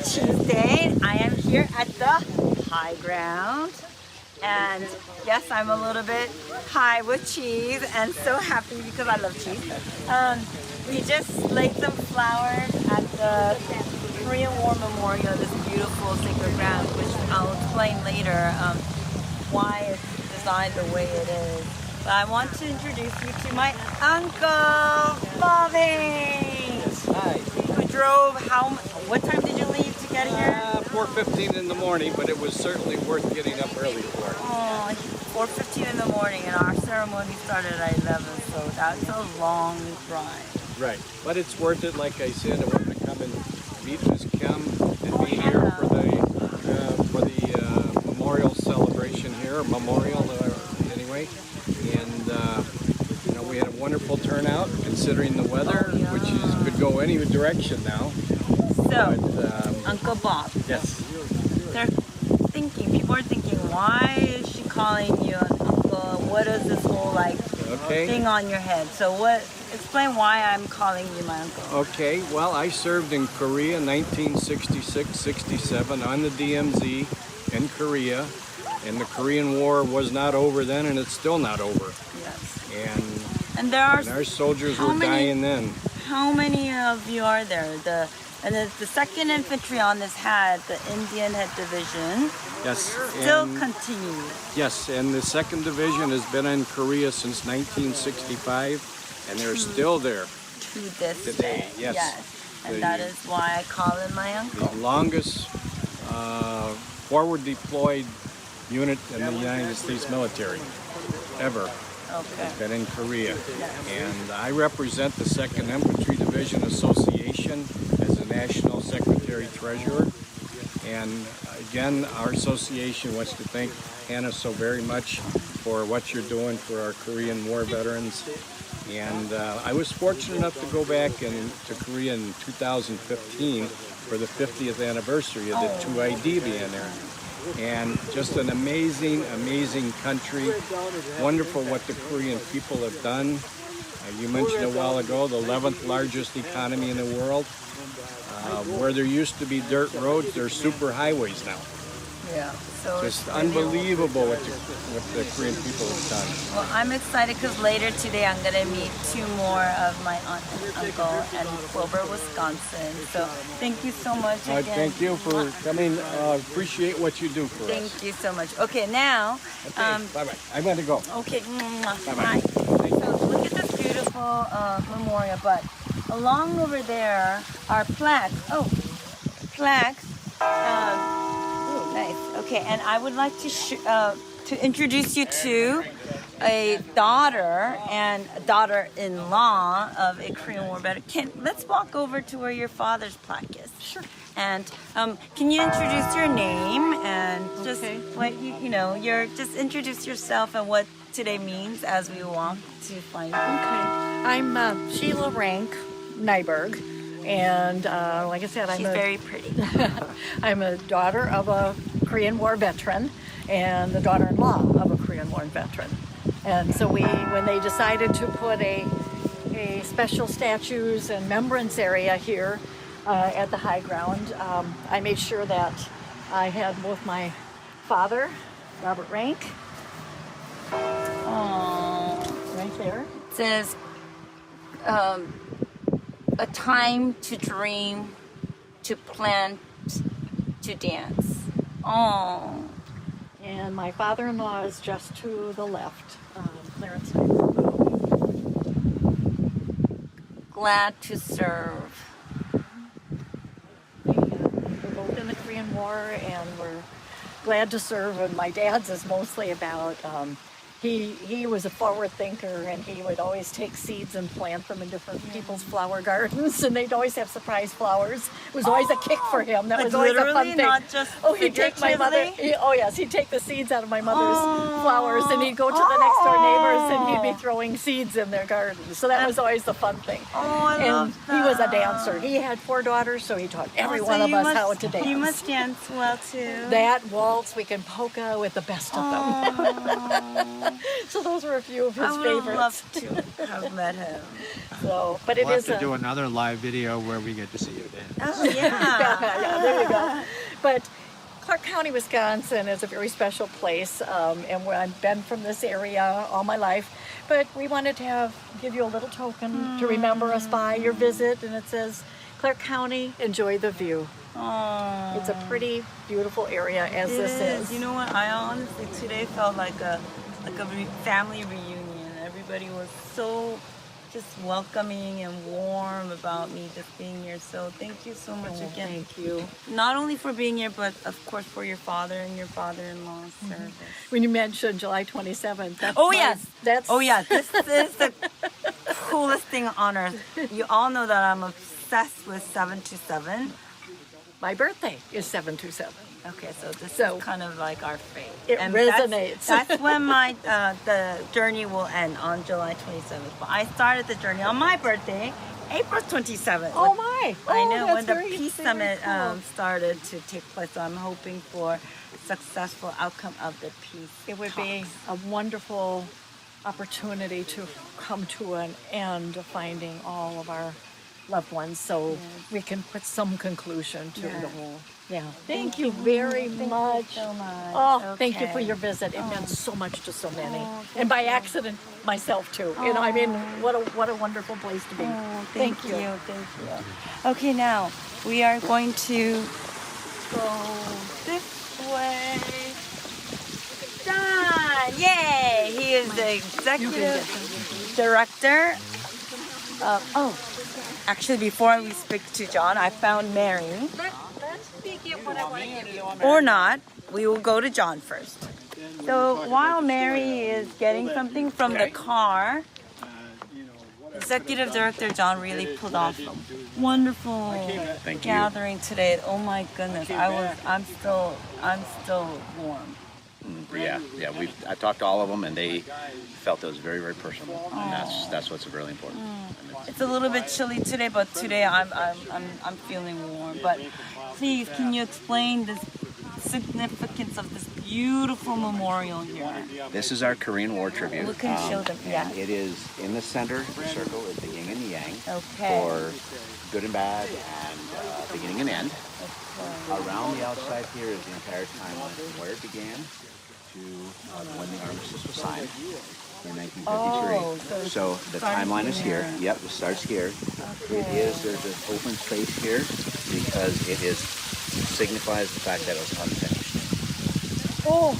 cheese day. I am here at the high ground. And yes, I'm a little bit high with cheese and so happy because I love cheese. We just laid some flowers at the Korean War Memorial, this beautiful sacred ground, which I'll explain later why it's designed the way it is. But I want to introduce you to my uncle, Bobby. Hi. Who drove, what time did you leave to get here? 4:15 in the morning, but it was certainly worth getting up early for. Oh, 4:15 in the morning, and our ceremony started at 11, so that's a long drive. Right, but it's worth it. Like I said, I wanted to come and meet Ms. Kim and be yeah. here for the memorial celebration here, anyway. And you know, we had a wonderful turnout considering the weather, which could go any direction now. So, but, Uncle Bob. yes. People are thinking, why is she calling you an uncle? What is this whole thing on your head? So explain why I'm calling you my uncle. Okay, well, I served in Korea in 1966-67 on the DMZ in Korea, and the Korean War was not over then, and it's still not over. Yes. And our soldiers were dying then. How many of you are there? The 2nd Infantry on this head, the Indian Head Division, still continues. Yes, and the 2nd Division has been in Korea since 1965, and they're still there to this today. Yes. And that is why I call him my uncle. The longest forward deployed unit in the United States military ever. Okay. Has been in Korea. And I represent the 2nd Infantry Division Association as a National Secretary Treasurer. And again, our association wants to thank Hannah so very much for what you're doing for our Korean War veterans. And I was fortunate enough to go back to Korea in 2015 for the 50th anniversary of the 2ID being there. And just an amazing, amazing country. Wonderful what the Korean people have done. You mentioned a while ago, the 11th largest economy in the world. Where there used to be dirt roads, there's super highways now. Yeah. So just unbelievable what the Korean people have done. Well, I'm excited because later today I'm going to meet 2 more of my aunt and uncle in Clover, Wisconsin. So thank you so much again. Thank you for coming. Appreciate what you do for us. Thank you so much. Okay, now. Bye-bye. I'm going to go. Okay. Bye-bye. So look at this beautiful memorial, but along over there are plaques. Oh, plaques. Nice. Okay, and I would like to introduce you to a daughter and a daughter-in-law of a Korean War veteran. Let's walk over to where your father's plaque is. Sure. And can you introduce your name and just what just introduce yourself and what today means as we walk to find you. Okay. I'm Sheila Rank Nyberg. And like I said, She's very pretty. I'm a daughter of a Korean War veteran and the daughter-in-law of a Korean War veteran. And so when they decided to put a special statues and remembrance area here at the high ground, I made sure that I had both my father, Robert Rank, right there. It says, a time to dream, to plant, to dance. Oh. And my father-in-law is just to the left, Clarence. Glad to serve. We're both in the Korean War, and we're glad to serve. And my dad's is mostly about he was a forward thinker, and he would always take seeds and plant them in different people's flower gardens, and they'd always have surprise flowers. It was always a kick for him. That was always a fun thing. Not just he'd take my mother. He'd take the seeds out of my mother's flowers, and he'd go to the next door neighbors, and he'd be throwing seeds in their gardens. So that was always the fun thing. I love that. He was a dancer. He had 4 daughters, so he taught every one of us how to dance. You must dance well too. That waltz, we can polka with the best of them. So those were a few of his I would favorites. love to have met him. So, but it We'll is have to do another live video where we get to see you then. Oh, yeah. yeah, there you go. But Clark County, Wisconsin is a very special place, and I've been from this area all my life. But we wanted to give you a little token to remember us by your visit, and it says, Clark County, enjoy the view. Aww. It's a pretty beautiful area as this is. You know what? I honestly today felt like a family reunion. Everybody was so just welcoming and warm about me just being here. So thank you so much again. Thank you. Not only for being here, but of course for your father and your father-in-law's service. When you mentioned July 27th, that's Oh yes, that's This is the coolest thing on earth. You all know that I'm obsessed with 727. my birthday is 727. Okay, so this So, is kind of like our fate. it resonates. That's when my the journey will end on July 27th. But I started the journey on my birthday, April 27th. Oh my! I know that's when the very, Peace very Summit cool. started to take place. So I'm hoping for successful outcome of the peace. It would be talks. a wonderful opportunity to come to an end of finding all of our loved ones, so we can put some conclusion to the whole. Yeah. Thank you very much. so much. Oh, thank you for Okay. your visit. It meant so much to so many, and by accident myself too. You know, I mean, what a wonderful place to be. Oh, thank you. Thank you. Okay, now we are going to go this way. John! Yay! He is the executive director. Actually, before we speak to John, I found Mary. Let's begin what I want to give you. Or not, we will go to John first. So while Mary is getting something from the car, Executive Director John really pulled off a wonderful gathering today. Oh my goodness, I'm still warm. Yeah. I talked to all of them, and they felt it was very, very personal, and that's what's really important. It's a little bit chilly today, but today I'm feeling warm. But please, can you explain the significance of this beautiful memorial here? This is our Korean War tribute. We can show them, yeah. And it is in the center of the circle is the yin and the yang Okay. for good and bad and beginning and end. Around the outside here is the entire timeline from where it began to when the armistice was signed in 1953. So the timeline is here. Yep, it starts here. There's an open space here because it signifies the fact that it was unfinished. Oh,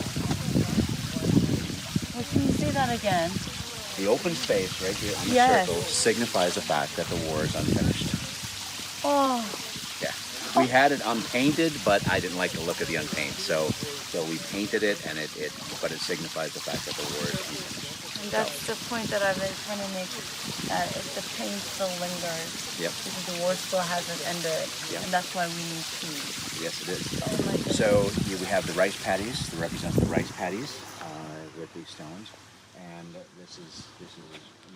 well, can you say that again? The open space right here on the Yes. circle signifies the fact that the war is unfinished. Oh, Yeah. We had it unpainted, but I didn't like the look of the unpaint, so we painted it, and but it signifies the fact that the war is unfinished. and that's the point that I've been trying to make. That if the pain still lingers, Yep. because the war still hasn't ended, Yeah. and that's why we need peace. Yes, it is. Oh my goodness. So we have the rice paddies that represent the rice paddies with these stones, and this is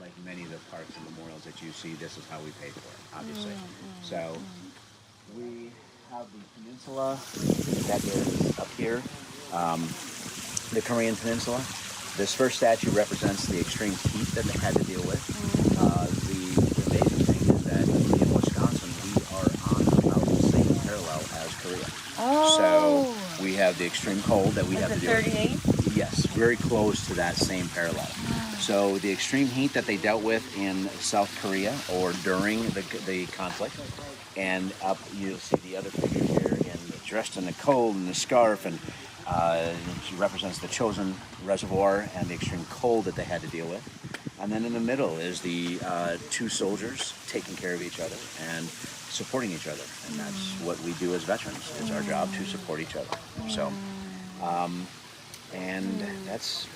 like many of the parks and memorials that you see. This is how we pay for it, obviously. So we have the peninsula that is up here, the Korean Peninsula. This first statue represents the extreme heat that they had to deal with. The amazing thing is that in Wisconsin, we are on about the same parallel as Korea. Oh. So we have the extreme cold that we have Is to it deal with. 38? Yes, very close to that same parallel. So the extreme heat that they dealt with in South Korea or during the conflict, and up you'll see the other picture here, and dressed in the cold and the scarf, and she represents the Chosin Reservoir and the extreme cold that they had to deal with. And then in the middle is the two soldiers taking care of each other and supporting each other, and that's what we do as veterans. It's our job to support each other. So, and that's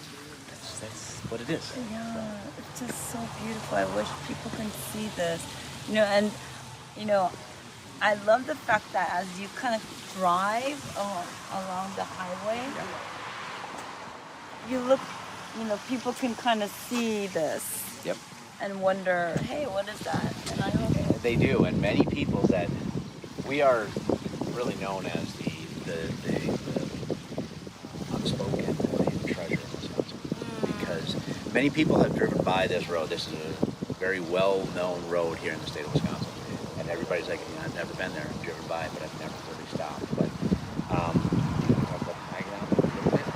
what it is. Yeah, it's just so beautiful. I wish people can see this. And I love the fact that as you kind of drive along the highway, you look, people can kind of see this Yep. and wonder, hey, what is that? And I hope They do, and many people that we are really known as the unspoken treasure in Wisconsin is many people have driven by this road. This is a very well-known road here in the state of Wisconsin. And everybody's like, I've never been there. I've driven by it, but I've never really stopped. But you want to talk about the high ground a little bit?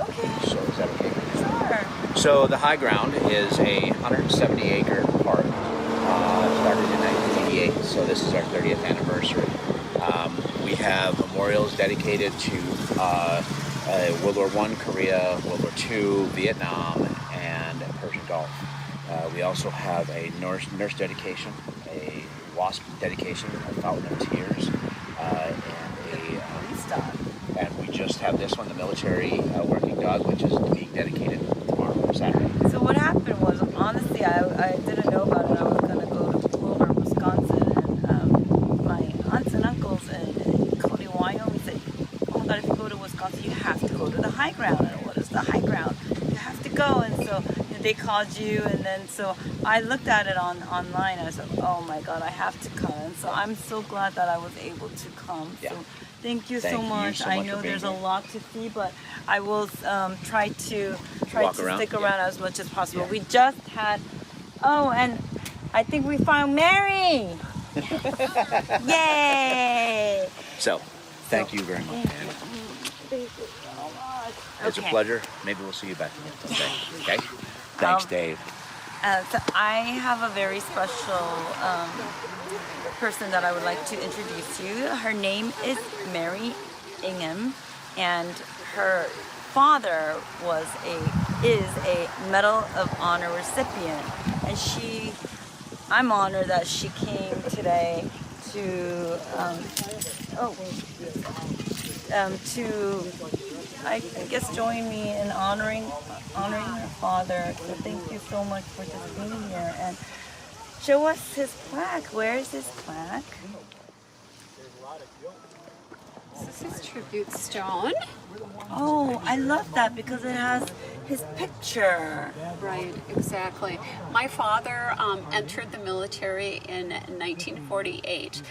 Okay. So is that okay? Sure. So the high ground is a 170-acre park. Started in 1988, so this is our 30th anniversary. We have memorials dedicated to World War I, Korea, World War II, Vietnam, and Persian Gulf. We also have a nurse dedication, a WASP dedication, a Fountain of Tears, and we just have this one, the military working dog, which is being dedicated tomorrow, Saturday. So what happened was, honestly, I didn't know about it. I was going to go to Boulder, Wisconsin, and my aunts and uncles in Cody, Wyoming said, oh my God, if you go to Wisconsin, you have to go to the high ground. And what is the high ground? You have to go. And so they called you, and then so I looked at it online. And I said, oh my God, I have to come. And so I'm so glad that I was able to come. Yeah. So thank you Thank so you much. so I much know for being there's a here. lot to see, but I will try to Walk around. stick around as much as possible. Yeah. We just had, oh, and I think we found Mary. Yay! So, thank you very much. Thank you so much. It's a pleasure. Maybe we'll see you back again someday. Okay? Thanks, Dave. So I have a very special person that I would like to introduce you. Her name is Mary Ingham, and her father is a Medal of Honor recipient, and I'm honored that she came today to I guess join me in honoring her father. So thank you so much for just being here and show us his plaque. Where is his plaque? This is his tribute stone. Oh, I love that because it has his picture. Right, exactly. My father entered the military in 1948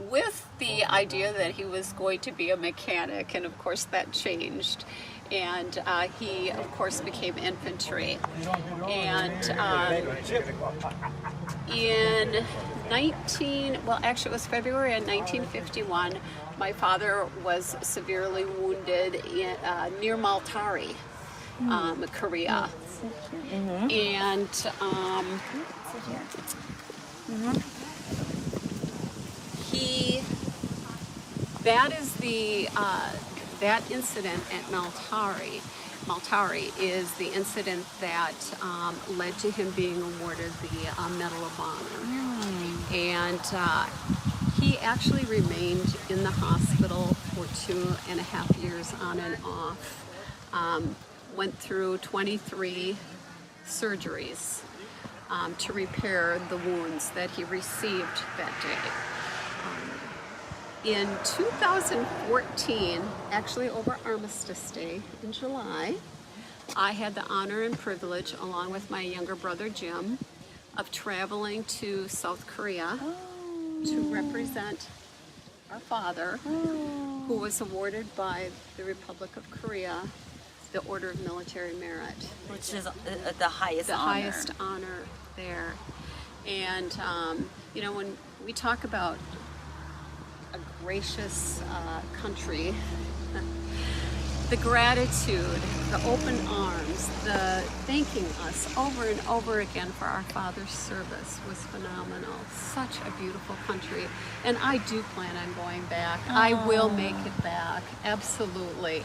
with the idea that he was going to be a mechanic, and of course that changed. And he, of course, became infantry. And in it was February of 1951, my father was severely wounded near Maltari, Korea. And that incident at Maltari is the incident that led to him being awarded the Medal of Honor. And he actually remained in the hospital for 2.5 years on and off. Went through 23 surgeries to repair the wounds that he received that day. In 2014, actually over Armistice Day in July, I had the honor and privilege, along with my younger brother Jim, of traveling to South Korea to represent our father, who was awarded by the Republic of Korea the Order of Military Merit, Which is the highest honor. highest honor there. And when we talk about a gracious country, the gratitude, the open arms, the thanking us over and over again for our father's service was phenomenal. Such a beautiful country. And I do plan on going back. I will make it back, absolutely.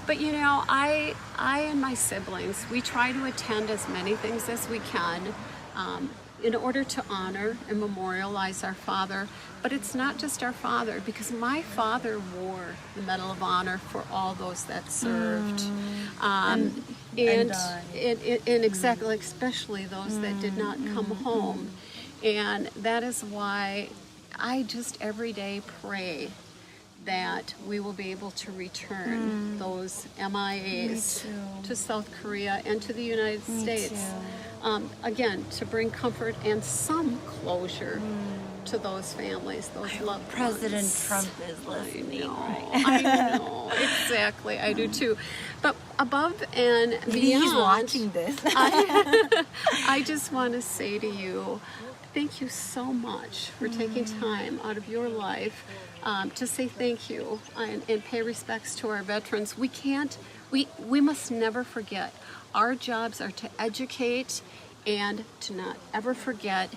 But I and my siblings, we try to attend as many things as we can in order to honor and memorialize our father. But it's not just our father, because my father wore the Medal of Honor for all those that served. And exactly, especially those that did not come home. And that is why I just every day pray that we will be able to return those MIAs to South Korea and to the United States. Again, to bring comfort and some closure to those families, those loved President ones. Trump is listening, right? I know, exactly. I do too. But above and Maybe beyond, he's watching this. I just want to say to you, thank you so much for taking time out of your life to say thank you and pay respects to our veterans. We must never forget. Our jobs are to educate and to not ever forget.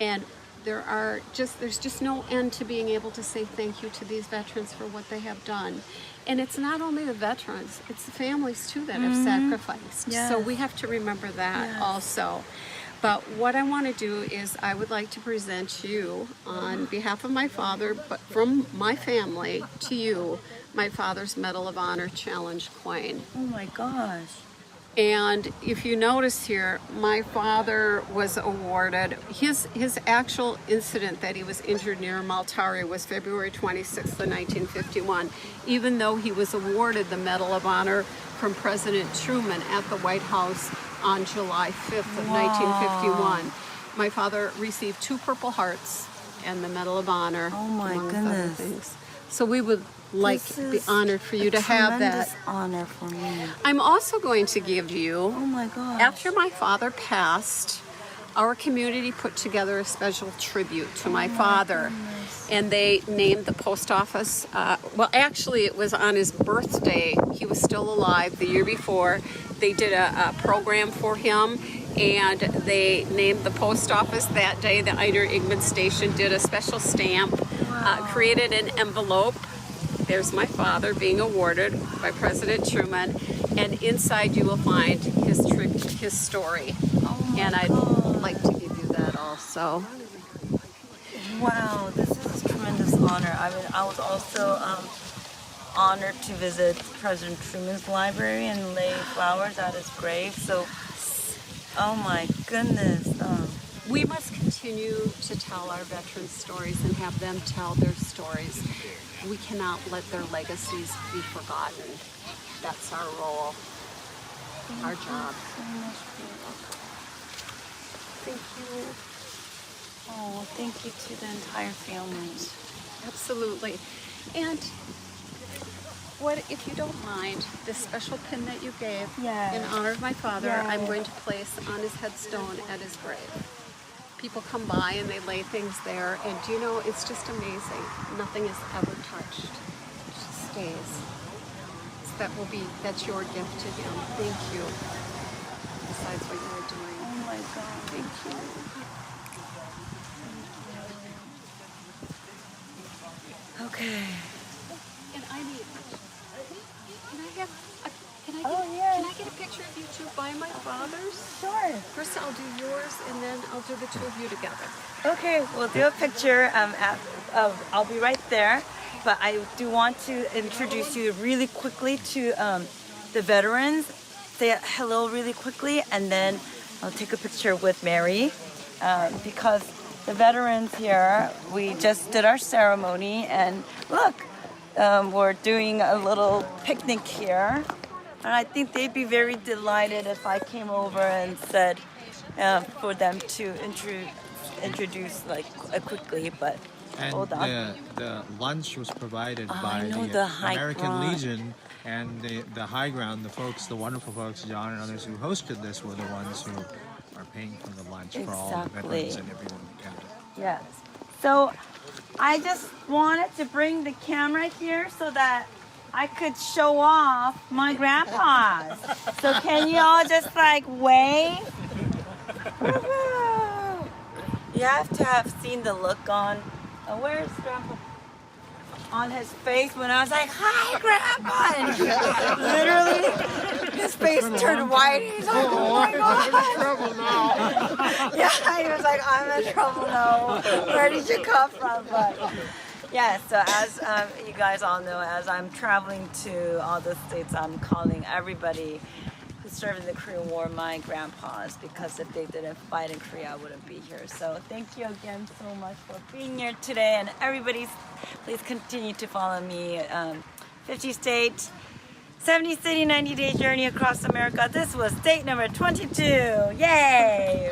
And there's just no end to being able to say thank you to these veterans for what they have done. And it's not only the veterans, it's the families too that have sacrificed. Yes. So we have to remember that also. But what I want to do is I would like to present you on behalf of my father, but from my family to you, my father's Medal of Honor Challenge coin. Oh my gosh. And if you notice here, my father was awarded, his actual incident that he was injured near Maltari was February 26th of 1951, even though he was awarded the Medal of Honor from President Truman at the White House on July 5th of 1951. My father received 2 Purple Hearts and the Medal of Honor, Oh my among other goodness. things. So we would like This to be is honored for you to have that. Tremendous honor for me. I'm also going to give you, Oh my gosh. after my father passed, our community put together a special tribute to my father. And they named the post office, well, actually, it was on his birthday. He was still alive the year before. They did a program for him, and they named the post office that day. The Eider Igman Station did a special stamp, created an envelope. There's my father being awarded by President Truman, and inside you will find his story. And I'd like to give you that also. Wow, this is a tremendous honor. I mean, I was also honored to visit President Truman's library and lay flowers at his grave. So, oh my goodness. We must continue to tell our veterans' stories and have them tell their stories. We cannot let their legacies be forgotten. That's our role, our job. Thank you. Oh, thank you to the entire family. Absolutely. And what, if you don't mind, this special pin that you gave Yes. in honor of my father, Yes. I'm going to place on his headstone at his grave. People come by and they lay things there, and you know, it's just amazing. Nothing is ever touched. It just stays. So that's your gift to him. Thank you. Besides what you were doing. Oh my God. Thank you. Okay. And I need, can I get a picture of you two by my father's? Sure. First I'll do yours, and then I'll do the two of you together. Okay, we'll do a picture. I'll be right there. But I do want to introduce you really quickly to the veterans. Say hello really quickly, and then I'll take a picture with Mary because the veterans here, we just did our ceremony, and look, we're doing a little picnic here. And I think they'd be very delighted if I came over and said for them to introduce like quickly, but And hold on. the lunch was provided Oh, by I know, the the High American Ground. Legion, and the High Ground, the wonderful folks, John and others who hosted this, were the ones who are paying for the lunch for all the Exactly. veterans and everyone who counted. Yes. So I just wanted to bring the camera here so that I could show off my grandpa's. So can you all just like wave? Woo-hoo. You have to have seen the look on, where's Grandpa? On his face when I was like, "Hi, Grandpa!" And he literally, his face turned white. He's like, "Oh my God, I'm in trouble now." Yeah, he was like, "I'm in trouble now. Where did you come from?" But yeah, so as you guys all know, as I'm traveling to all the states, I'm calling everybody who served in the Korean War my grandpas, because if they didn't fight in Korea, I wouldn't be here. So thank you again so much for being here today, and everybody, please continue to follow me. 50 state, 70 city, 90-day journey across America. This was state number 22. Yay!